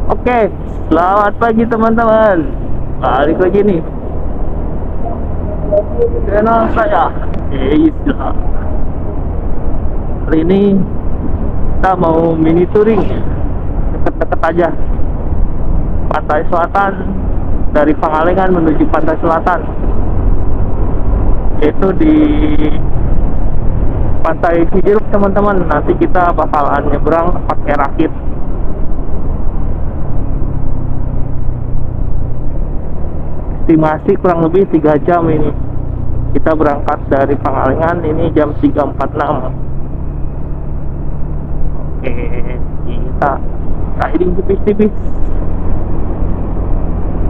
Oke, selamat pagi teman-teman. Balik lagi nih channel saya. Isla. Hari ini kita mau mini touring deket-deket aja. Pantai Selatan, dari Pangalengan menuju Pantai Selatan, yaitu di Pantai Cijeruk teman-teman. Nanti kita bakalan nyebrang pakai rakit. Estimasi kurang lebih 3 jam ini. Kita berangkat dari Pangalengan ini jam 3.46. Oke, kita riding tipis-tipis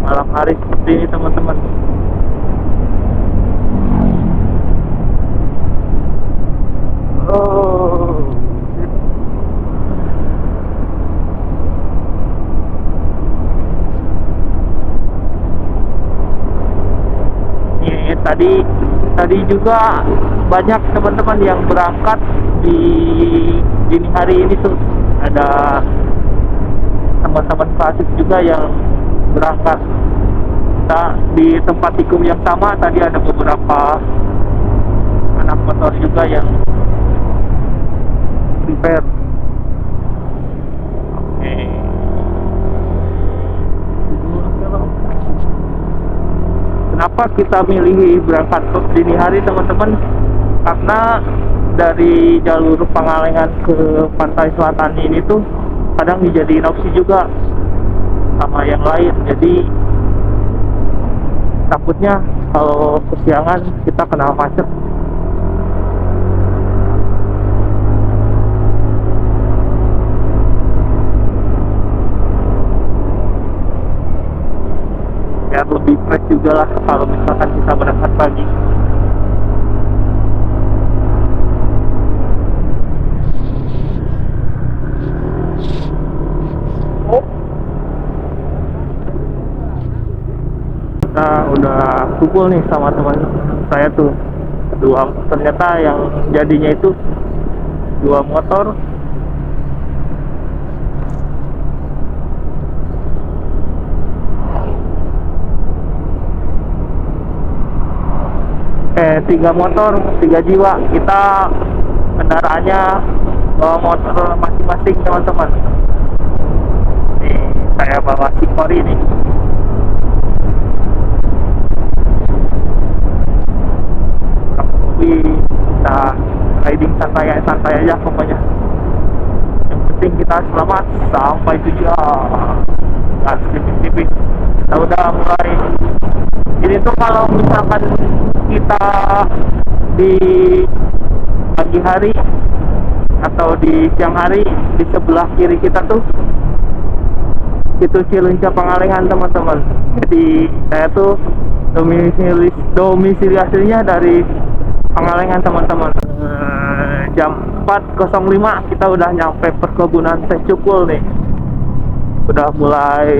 malam hari seperti ini teman-teman. Oh, ini tadi juga banyak teman-teman yang berangkat di dini hari ini tuh. Ada teman-teman klasik juga yang berangkat. Kita di tempat tikung yang sama, tadi ada beberapa anak motor juga yang prepare. Oke. Kenapa kita milih berangkat ke dini hari teman-teman? Karena dari jalur Pangalengan ke Pantai Selatan ini tuh kadang dijadiin opsi juga sama yang lain. Jadi takutnya kalau kesiangan kita kena macet. Biar lebih fresh juga lah kalau misalkan kita berangkat pagi. Kita udah kumpul nih sama teman saya tuh, ternyata yang jadinya itu 2 motor. 3 motor, 3 jiwa. Kita kendaraannya bawa motor masing-masing teman-teman. Nih saya bawa Sikori nih. Kita riding santai aja pokoknya. Yang penting kita selamat sampai tujuan. Gas tipis-tipis. Kita udah mulai. Jadi tuh kalau misalkan kita di pagi hari atau di siang hari, di sebelah kiri kita tuh itu Cileunca Pangalengan teman-teman. Jadi saya tuh domisili aslinya dari Pangalengan teman-teman. Jam 4.05 kita udah nyampe perkebunan teh cukul nih. Udah mulai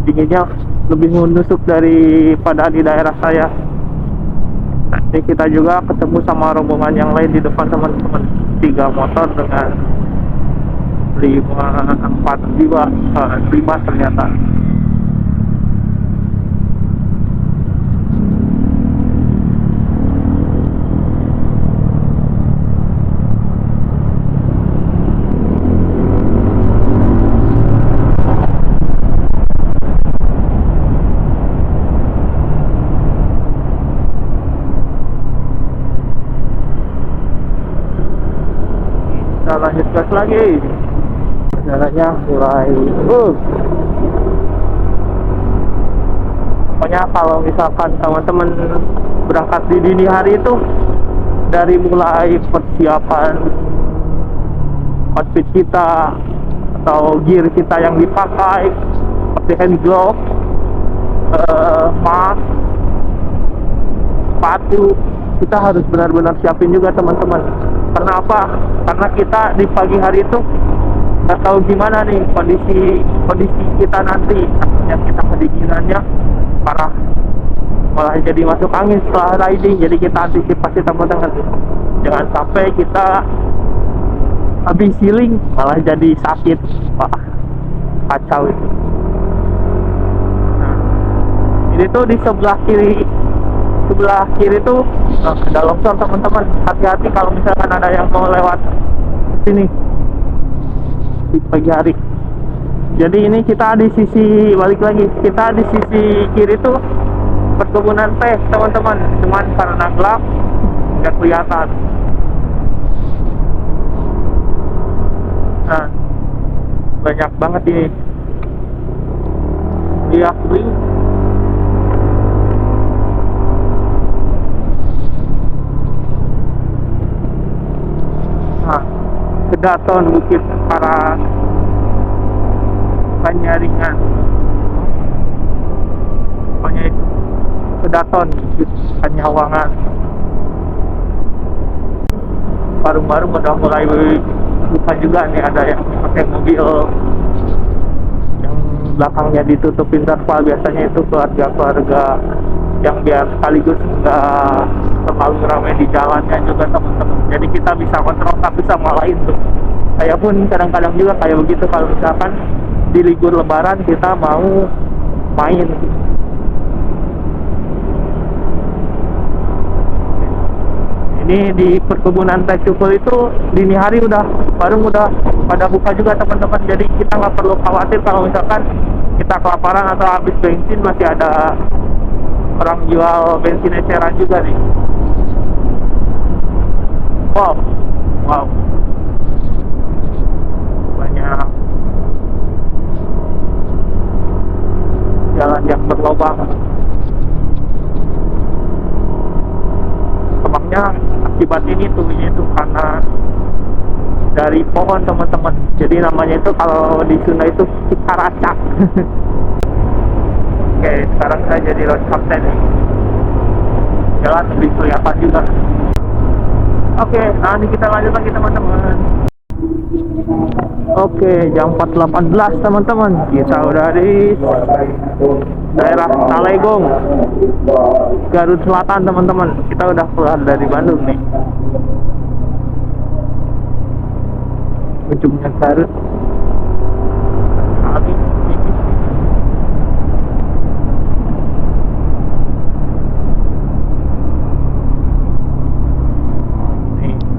dinginnya lebih menusuk daripada di daerah saya. Nanti kita juga ketemu sama rombongan yang lain di depan teman-teman. 3 motor dengan 4 jiwa, 5 ternyata. Kita lanjut gas lagi. Jalannya mulai pokoknya kalau misalkan teman-teman berangkat di dini hari itu, dari mulai persiapan outfit kita atau gear kita yang dipakai seperti hand glove, mask, sepatu, kita harus benar-benar siapin juga teman-teman. Karena apa? Karena kita di pagi hari itu nggak tahu gimana nih kondisi kita nanti. Takutnya kita kedinginannya parah, malah jadi masuk angin setelah riding. Jadi kita antisipasi teman-teman, jangan sampai kita habis healing malah jadi sakit. Wah, kacau itu. Ini tuh di sebelah kiri tuh ada longsor teman-teman. Hati-hati kalau misalkan ada yang mau lewat sini di pagi hari. Jadi ini kita di sisi, balik lagi, kita di sisi kiri tuh perkebunan teh teman-teman, cuman karena gelap nggak kelihatan. Nah, banyak banget ini diakui. Nah, Kedaton Bukit Para Penyaringan, pokoknya itu Kedaton Bukit Panyawangan. Baru-baru udah mulai buka juga nih, ada yang pakai mobil yang belakangnya ditutupin terpal. Biasanya itu keluarga-keluarga yang biar sekaligus nggak terlalu ramai di jalannya juga teman-teman. Jadi kita bisa kontrol satu sama lain tuh. Saya pun kadang-kadang juga kayak begitu kalau misalkan di libur lebaran kita mau main. Ini di perkebunan teh Cukul itu dini hari baru pada buka juga teman-teman. Jadi kita nggak perlu khawatir kalau misalkan kita kelaparan atau habis bensin, masih ada orang jual bensin eceran juga nih. Wow, banyak jalan yang berlobang. Kemangnya akibat ini tuh karena dari pohon teman-teman. Jadi namanya itu kalau di Sunda itu Cikaracak. Oke, sekarang saya jadi road captain nih. Jalan lebih kelihatan juga. Oke, nah ini kita lanjut lagi teman-teman. Oke, jam 4.18 teman-teman. Kita udah di daerah Talegong, Garut Selatan teman-teman. Kita udah keluar dari Bandung nih. Ujungnya Garut.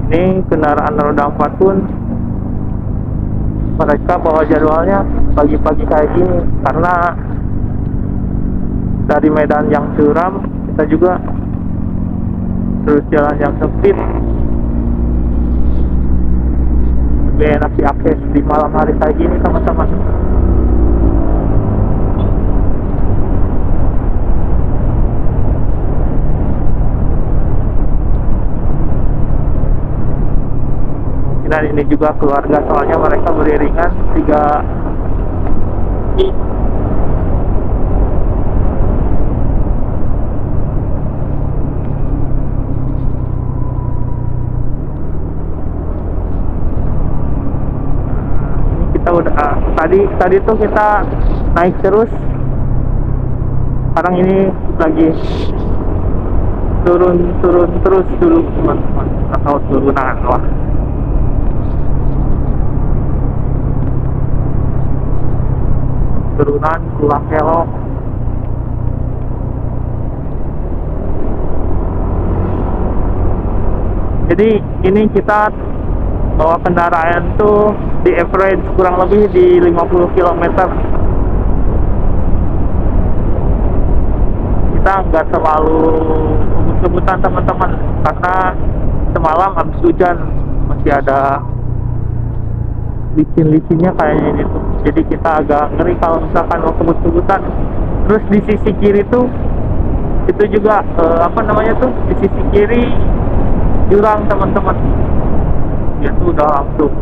Ini kendaraan roda 4 pun mereka bawa jadwalnya pagi-pagi kayak gini, karena dari medan yang curam kita juga terus jalan yang sempit, lebih enak diakses di malam hari kayak gini teman-teman. Dan ini juga keluarga, soalnya mereka beriringan 3. Ini kita udah tadi tuh kita naik terus, sekarang ini lagi turun terus dulu teman-teman, atau turunan lah. Turunan pulang kelok. Jadi ini kita bawa kendaraan tuh di average kurang lebih di 50 km. Kita nggak terlalu kebut-kebutan teman-teman, karena semalam habis hujan masih ada licin-licinnya kayaknya gitu. Jadi kita agak ngeri kalau misalkan mau kebut-kebutan. Terus di sisi kiri tuh itu juga di sisi kiri jurang teman-teman. Itu udah langsung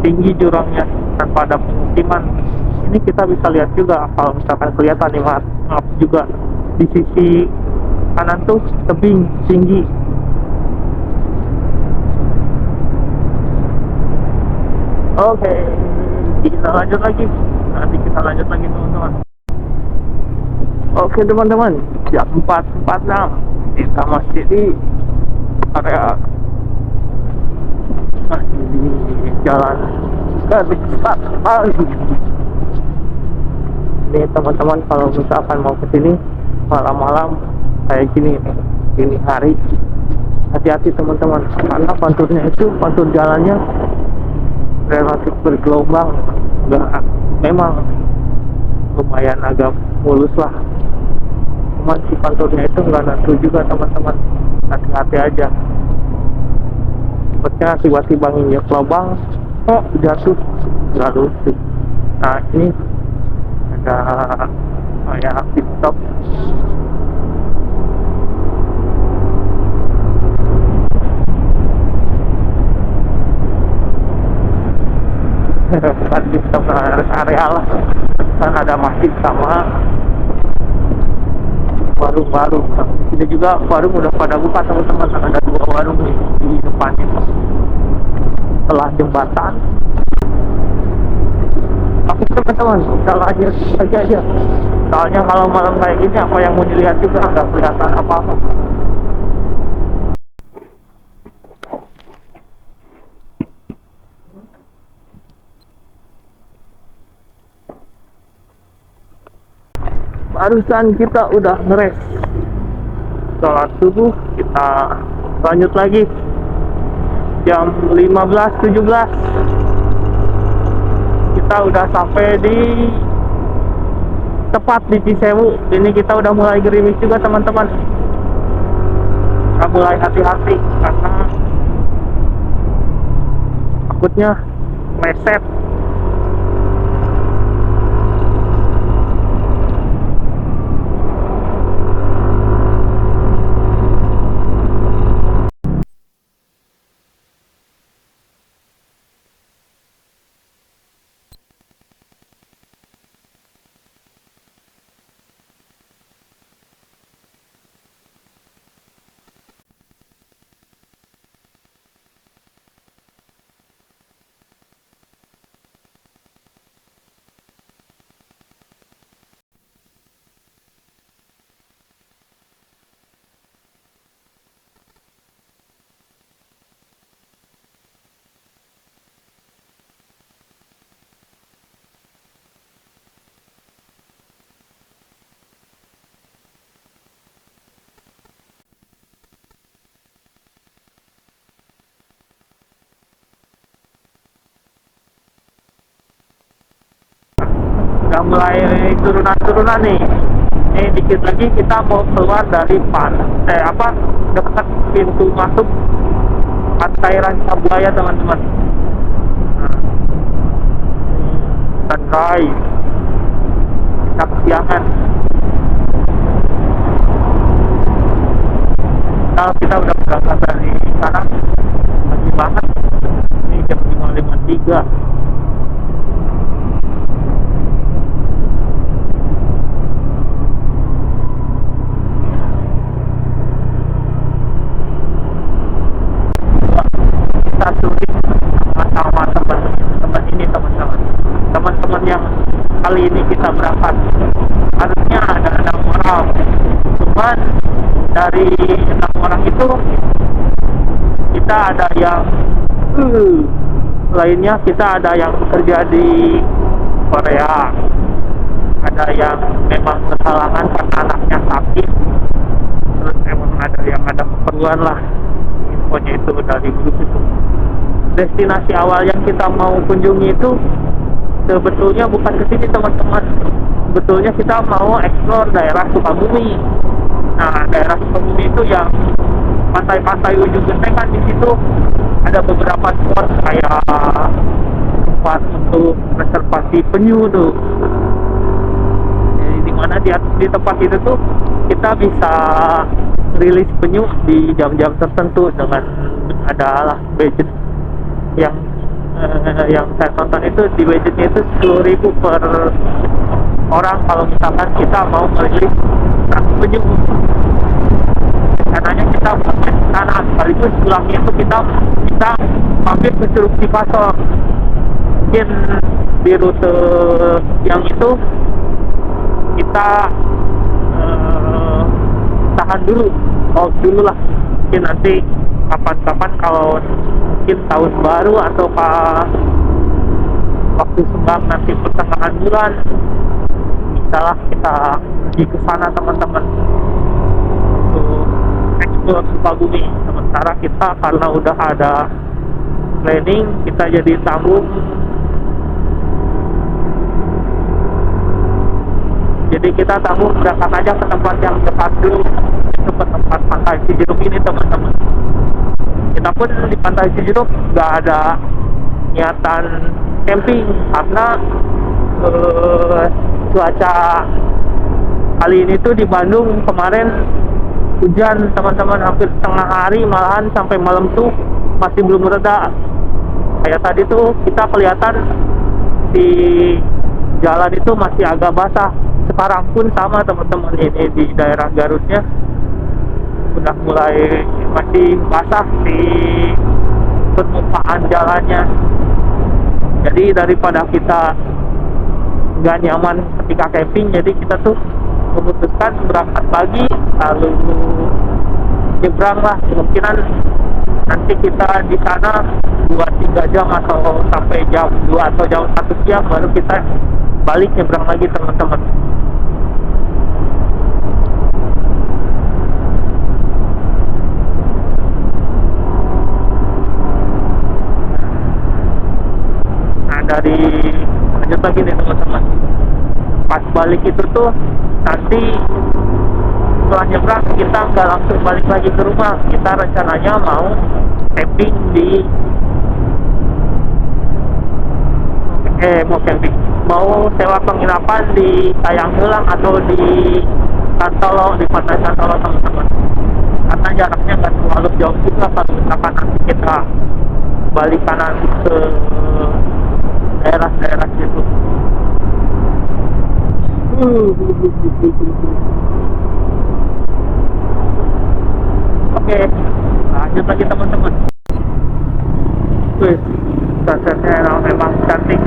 tinggi jurangnya tanpa ada pemukiman. Ini kita bisa lihat juga kalau misalkan kelihatan nih, maaf juga di sisi kanan tuh tebing tinggi. Oke, kita lanjut lagi. Nanti kita lanjut lagi teman-teman. Oke teman-teman, jam 4.46 kita masih di area di jalan Garut Selatan. Ini teman-teman kalau misalkan mau ke sini malam-malam kayak gini nih, dini hari, hati-hati teman-teman, karena kontur jalannya relatif bergelombang, enggak, memang lumayan agak mulus lah, cuman si konturnya itu enggak nentu juga teman-teman, hati-hati aja. Sepertinya tiba-tiba nginjek lubang, jatuh, nggak lucu. Nah ini ada kayak pit stop. Bukan pit stop, rest area lah, kan ada masjid sama warung-warung. Nah, di sini juga warung udah pada buka teman-teman, ada 2 warung di depannya setelah jembatan. Oke teman-teman, kita lanjut aja. Soalnya kalau malam kayak gini apa yang mau dilihat juga nggak kelihatan apa-apa. Barusan kita udah ngeres sholat subuh, kita lanjut lagi jam 15.17 kita udah sampai di tepat di Cisewu. Ini kita udah mulai gerimis juga teman-teman, kita mulai hati-hati karena takutnya meleset. Udah mulai turunan nih. Ini dikit lagi kita mau keluar dari dekat pintu masuk Pantai Rancabuaya teman-teman. Nah, sunrise, kita kesiangan. Kalau kita udah berangkat dari sekarang pagi banget, ini jam 5.53. Kita touring sama teman-teman ini teman-teman yang kali ini kita berangkat. Harusnya ada 6 orang, cuman dari 6 orang itu kita ada yang lainnya, kita ada yang bekerja di Korea, ada yang memang berhalangan karena anaknya sakit, terus emang ada yang ada keperluan lah. Infonya itu dari grup itu. Destinasi awal yang kita mau kunjungi itu sebetulnya bukan ke sini teman-teman. Sebetulnya kita mau explore daerah Sukabumi. Nah, daerah Sukabumi itu yang pantai-pantai ujung genteng kan, di situ ada beberapa spot kayak tempat untuk reservasi penyu tuh. Jadi dimana di tempat itu tuh kita bisa rilis penyu di jam-jam tertentu dengan adalah budget yang saya tonton itu, di budgetnya itu 10.000 per orang kalau misalkan kita mau merilis penyu. Rencananya kita mau ke sana, sekaligus pulangnya itu kita bisa mampir ke Curug Cikasol. Mungkin di rute yang itu kita tahan dulu, dulu lah. Mungkin nanti kapan-kapan kalau mungkin tahun baru atau waktu senggang nanti pertengahan bulan adalah kita pergi ke sana teman-teman untuk explore Sukabumi. Sementara kita karena udah ada planning, kita jadi tanggung. Jadi kita tanggung berangkat aja ke tempat yang dekat dulu, itu ke tempat Pantai Cijeruk ini teman-teman. Kita pun di Pantai Cijeruk nggak ada niatan camping karena cuaca kali ini tuh di Bandung kemarin hujan teman-teman, hampir setengah hari, malahan sampai malam tuh masih belum reda. Kayak tadi tuh kita kelihatan di jalan itu masih agak basah. Sekarang pun sama teman-teman, ini di daerah Garutnya udah mulai masih basah di permukaan jalannya. Jadi daripada kita nggak nyaman ketika camping, jadi kita tuh memutuskan berangkat pagi lalu nyebrang lah. Kemungkinan nanti kita di sana 2-3 jam atau sampai jam 2 atau jam 1 siang baru kita balik nyebrang lagi teman-teman. Nah dari lanjut lagi nih teman-teman, pas balik itu tuh nanti setelah nyebrang kita nggak langsung balik lagi ke rumah. Kita rencananya mau camping mau sewa penginapan di Sayanghelang atau di Santolo, di Pantai Santolo teman-teman, karena jaraknya nggak terlalu jauh juga kalau misalkan nanti kita balik kanan ke daerah-daerah situ. Oke, lanjut lagi teman-teman. Wih, sunsetnya memang cantik.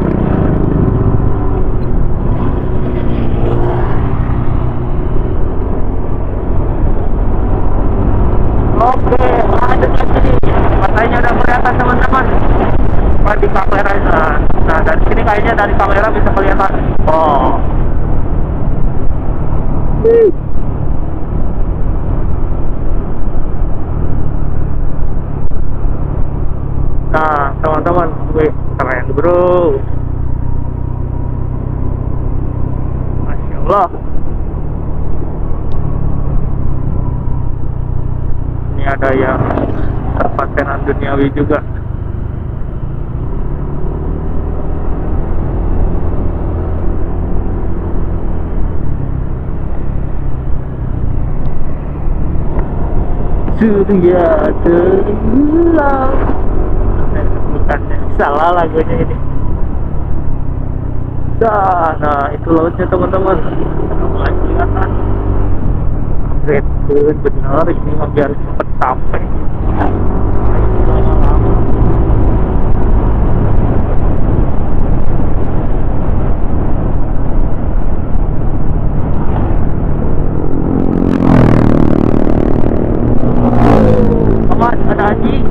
Oke, lanjut lagi nih. Matanya udah kelihatan teman-teman. Di kamera, nah dari sini kayaknya dari kamera bisa kelihatan. Oh. Nah teman-teman, wih keren bro, Masya Allah. Ini ada yang perpatenan duniawi juga. Surya tenggelam, bukannya salah lagunya ini. Nah itu lautnya teman-teman, mulai kelihatan. Great, bener ini mah biar cepet sampai. Ada anjing.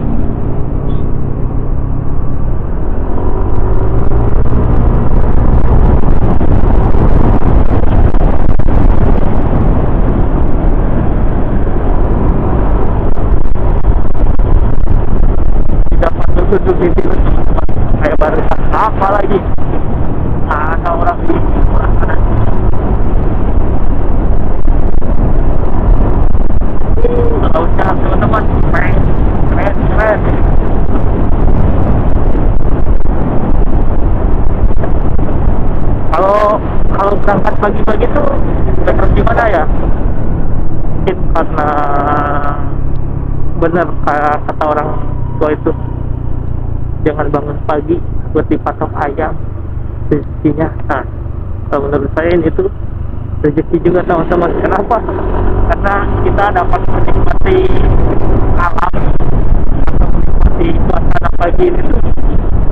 Tidak patut duduk di sini teman-teman, kayak barusan apa lagi. Ada orang di sebelah kanan. Lautnya teman-teman, keren. Kalau berangkat pagi-pagi tuh bener gimana ya? Mungkin karena bener kata orang tua itu, jangan bangun pagi buat dipatok ayam rezekinya. Nah kalau menurut saya ini tuh rezeki juga teman-teman. Kenapa? Karena kita dapat menikmati alam atau menikmati suasana pagi ini tuh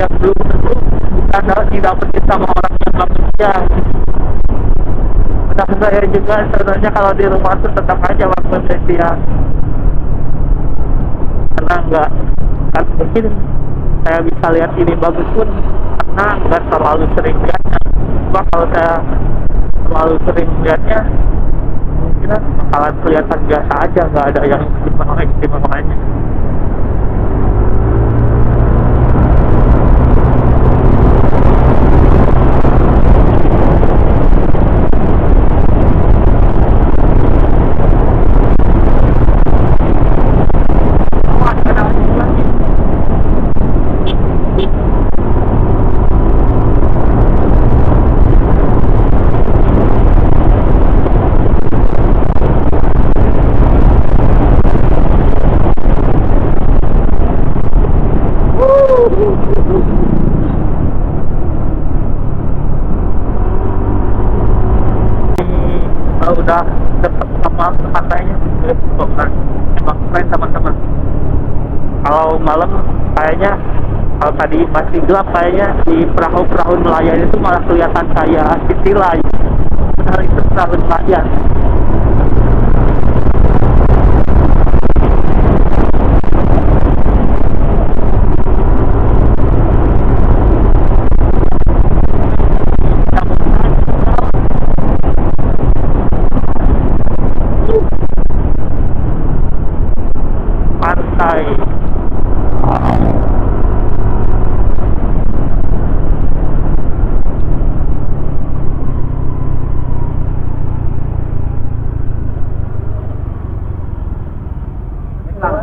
yang belum tentu kita didapetin sama orang yang nggak kerja. Udah saya juga sebenarnya kalau di rumah tuh tetap aja waktu siang, karena nggak kan mungkin saya bisa lihat ini bagus pun karena nggak terlalu sering lihatnya. Cuma kalau saya terlalu sering lihatnya, mungkin bakalan kelihatan biasa aja, nggak ada yang istimewanya. Kalau udah deket sama pantainya emang keren teman-teman. Kalau malam kayaknya, kalau tadi masih gelap kayaknya di perahu-perahu nelayan itu malah kelihatan kayak city light. Benar itu perahu nelayan. Pantai.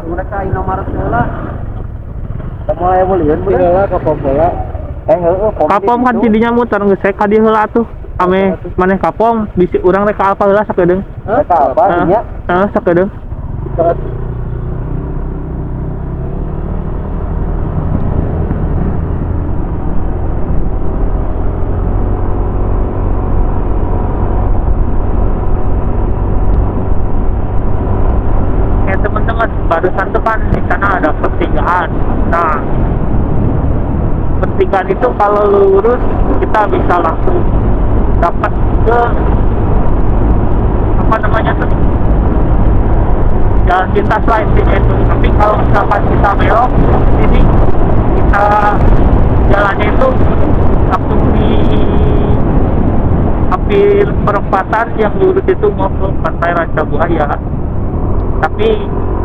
Mereka Indomaret heula. Semua yang mulian heula ka pom heula. Kapom kan tidinya muter geus ka dieu heula tuh. Ame maneh kapom bisi urang rek ka Alfa heula sakedeung. Ka apa nya? Heeh, sakedeung. Teman-teman, barusan tuh kan di sana ada pertigaan. Nah, pertigaan itu kalau lurus kita bisa langsung dapat ke apa namanya tuh, jalan lintas lain itu. Tapi kalau misalkan kita belok ini, kita jalannya itu langsung di hampir perempatan yang lurus itu mau ke Pantai Ranca Buaya. Tapi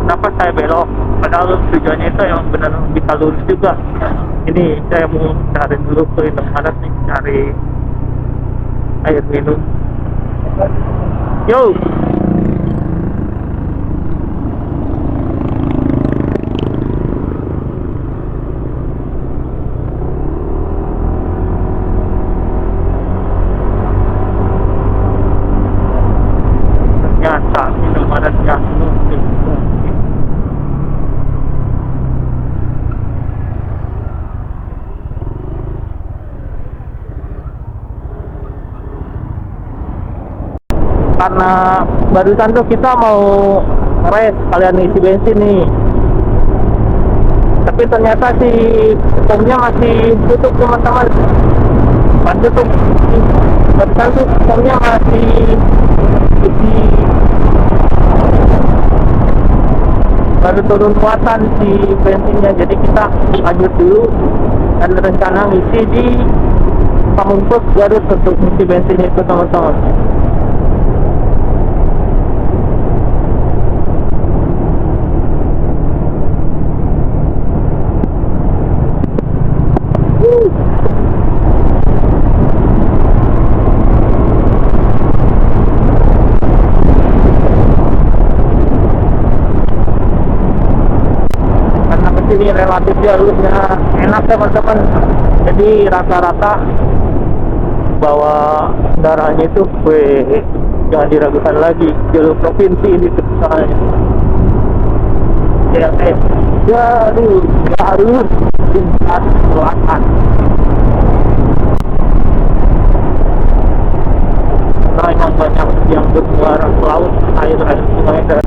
kenapa saya belok? Padahal tujuannya itu yang benar bisa lurus juga. Ini saya mau cari dulu ke Indomaret nih, cari air minum. Yo. Ternyata Indomaretnya karena barusan tuh kita mau ngeres kalian isi bensin nih, tapi ternyata si pomnya masih tutup teman-teman. Pas tutup barusan tuh pomnya masih isi, baru turun muatan si bensinnya, jadi kita lanjut dulu dan rencana ngisi di Pamungkus Garut untuk ngisi bensin itu teman-teman. Karena kesini relatif jalurnya enak teman-teman, jadi rata-rata bawa kendaraannya itu jangan diragukan lagi, jalur provinsi ini soalnya. Garut tingkat selatan. Nah, yang banyak yang bermuara ke laut, air sungai dan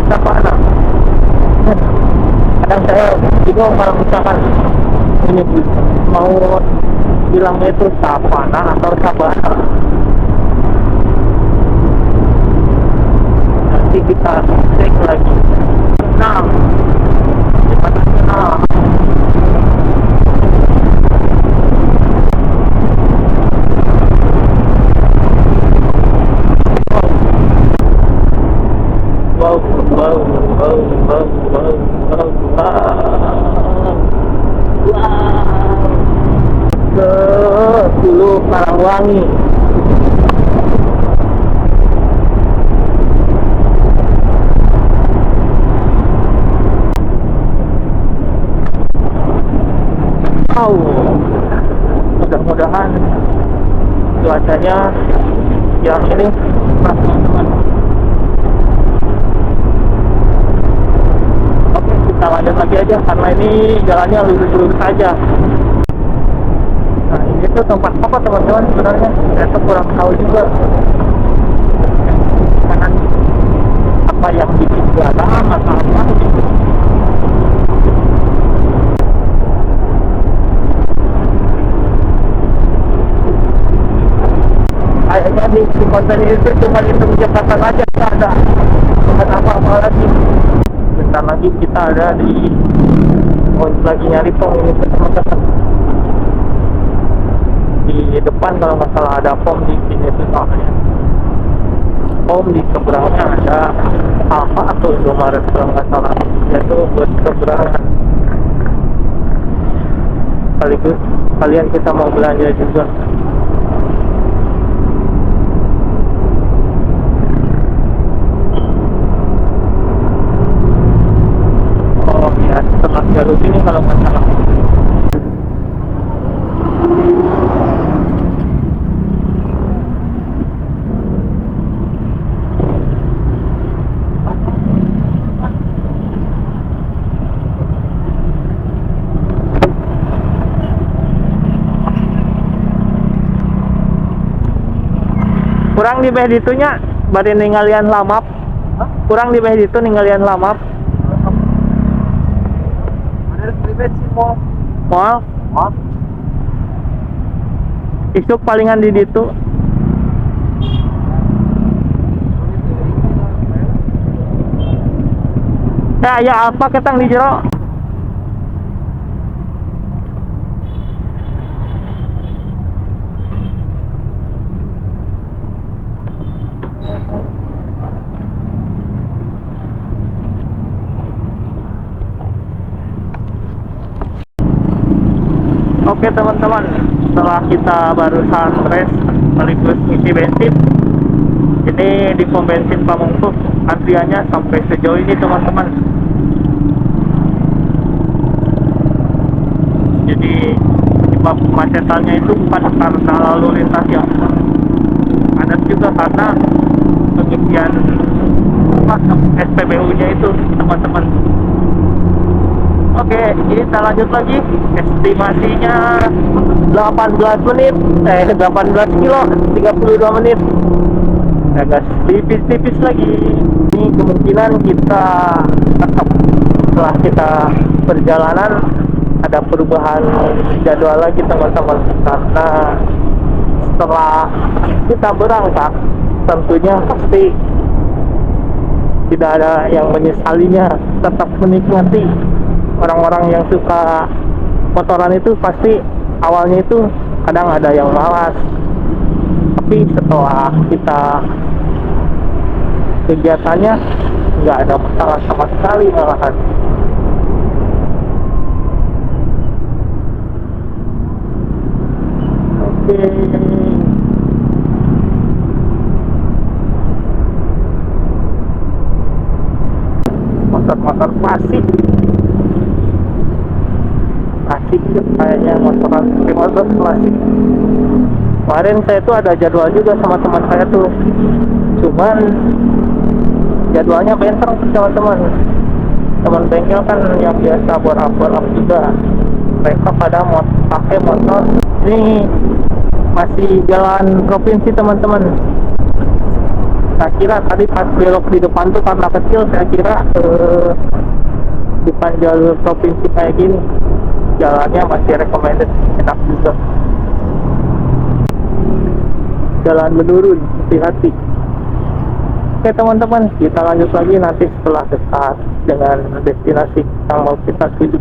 Sabana. Kadang saya bingung kalau misalkan ini mau bilangnya itu Savana atau Sabana. Nanti kita cek lagi. Nah, Banyuwangi. Mudah-mudahan cuacanya yang ini pas, teman-teman. Oke, kita lanjut lagi aja karena ini jalannya lurus-lurus aja. Nah, ini tuh tempat apa teman-teman sebenarnya? Saya tuh kurang tahu juga. Kanan apa yang bikin belakang atau apa gitu. Kayaknya di konten itu cuma hitung jembatan aja, nggak ada bukan apa-apa lagi. Bentar lagi kita ada di lagi nyari pom ini teman-teman. Di depan kalau nggak salah ada pom di sini tuh soalnya. Pom di seberangnya ada Alfa atau Indomaret kalau nggak salah. Itu buat seberangan. Sekaligus kalian kita mau belanja juga. Setelah Garut ini kalau nggak salah. Kurang di beh ditunya bari ninggalian lamap. Kurang di beh ditu ninggalian lamap. Mall isuk palingan di ditu. Ya apa ketang di jero. Oke teman-teman, setelah kita barusan rest sekaligus ngisi bensin, ini di pom bensin Pamungkus antriannya sampai sejauh ini teman-teman. Jadi penyebab kemacetannya itu bukan karena lalu lintas yang padat, juga karena pengisian SPBU-nya itu teman-teman. Oke, ini kita lanjut lagi. Estimasinya 18 menit, 18 kilo, 32 menit. Agak tipis-tipis lagi. Ini kemungkinan kita tetap setelah kita perjalanan ada perubahan jadwal lagi teman-teman. Karena setelah kita berangkat, tentunya pasti tidak ada yang menyesalinya. Tetap menikmati. Orang-orang yang suka motoran itu pasti awalnya itu kadang ada yang malas, tapi setelah kita kegiatannya nggak ada masalah sama sekali malahan. Oke. Motor-motor klasik kayaknya motor klasik. Kemarin saya tuh ada jadwal juga sama teman saya tuh, cuman jadwalnya benteng teman-teman. Teman bengkel kan yang biasa bor up juga, mereka pada mau pakai motor. Ini masih jalan provinsi teman-teman. Saya kira tadi pas belok di depan tuh karena kecil, saya kira bukan jalur provinsi kayak gini. Jalannya masih recommended, enak juga. Jalan menurun, hati-hati. Oke teman-teman, kita lanjut lagi nanti setelah dekat dengan destinasi yang mau kita tuju.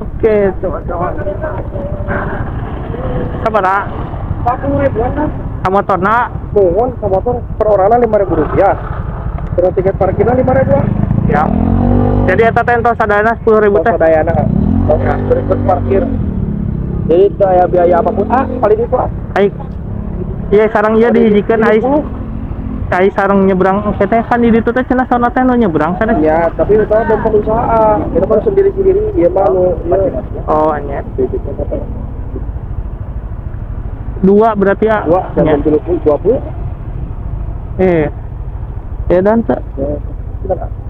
Oke teman-teman, sabar nak. 40.000 kan? Sama motor nak? Mohon sama motor per orangnya Rp5.000. Terus tiket parkirnya Rp5.000. Ya. Jadi eta teh entos sadayana 10.000 teh. Sadayana. Berikut parkir. Jadi daya biaya apapun paling itu Ai iya sarang ieu dihijikan ai ai sarang nyebrang teh kan di ditu teh cenah sauna teh nu nyebrang sana. ya, tapi itu ada pengusaha. Kita baru sendiri-sendiri, dia malu. Oh anya. Dua berarti ya. Dua, dan 20. Ya dan Ya, silakan.